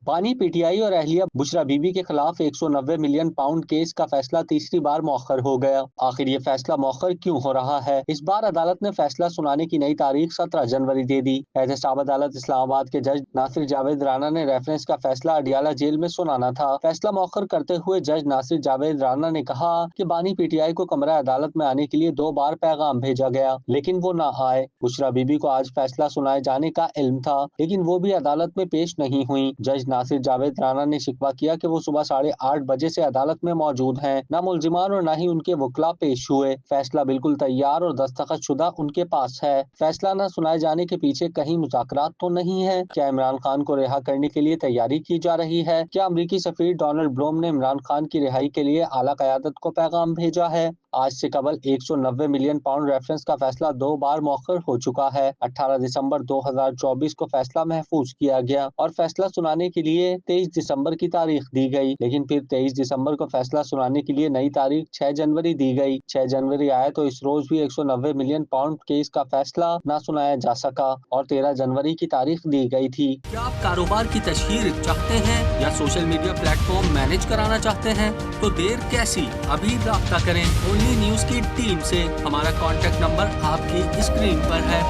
بانی P T I اور اہلیہ بشرا بی بی کے خلاف 190 ملین پاؤنڈ کیس کا فیصلہ تیسری بار مؤخر ہو گیا۔ آخر یہ فیصلہ مؤخر کیوں ہو رہا ہے؟ اس بار عدالت نے فیصلہ سنانے کی نئی تاریخ 17 جنوری دے دی۔ احتساب عدالت اسلام آباد کے جج ناصر جاوید رانا نے ریفرنس کا فیصلہ اڈیالہ جیل میں سنانا تھا۔ فیصلہ مؤخر کرتے ہوئے جج ناصر جاوید رانا نے کہا کہ بانی پی ٹی آئی کو کمرہ عدالت میں آنے کے لیے 2 بار پیغام بھیجا گیا، لیکن وہ نہ آئے۔ بشرا بی بی کو آج فیصلہ سنائے جانے کا علم تھا، لیکن وہ بھی عدالت میں پیش نہیں ہوئی۔ جج ناصر جاوید رانا نے شکوہ کیا کہ وہ صبح 8:30 بجے سے عدالت میں موجود ہیں، نہ ملزمان اور نہ ہی ان کے وکلاء پیش ہوئے۔ فیصلہ بالکل تیار اور دستخط شدہ ان کے پاس ہے۔ فیصلہ نہ سنائے جانے کے پیچھے کہیں مذاکرات تو نہیں ہے؟ کیا عمران خان کو رہا کرنے کے لیے تیاری کی جا رہی ہے؟ کیا امریکی سفیر ڈونلڈ بلوم نے عمران خان کی رہائی کے لیے اعلیٰ قیادت کو پیغام بھیجا ہے؟ آج سے قبل 190 ملین پاؤنڈ ریفرنس کا فیصلہ 2 بار مؤخر ہو چکا ہے۔ 18 دسمبر 2024 کو فیصلہ محفوظ کیا گیا اور فیصلہ سنانے کے لیے 23 دسمبر کی تاریخ دی گئی، لیکن پھر 23 دسمبر کو فیصلہ سنانے کے لیے نئی تاریخ 6 جنوری دی گئی۔ 6 جنوری آئے تو اس روز بھی 190 ملین پاؤنڈ کیس کا فیصلہ نہ سنایا جا سکا اور 13 جنوری کی تاریخ دی گئی تھی۔ کیا آپ کاروبار کی تشہیر چاہتے ہیں یا social media plate form manage کرانا چاہتے ہیں؟ تو دیر کیسی، ابھی رابطہ کریں اونلی نیوز کی ٹیم سے۔ ہمارا کانٹیکٹ نمبر آپ کی اسکرین پر ہے۔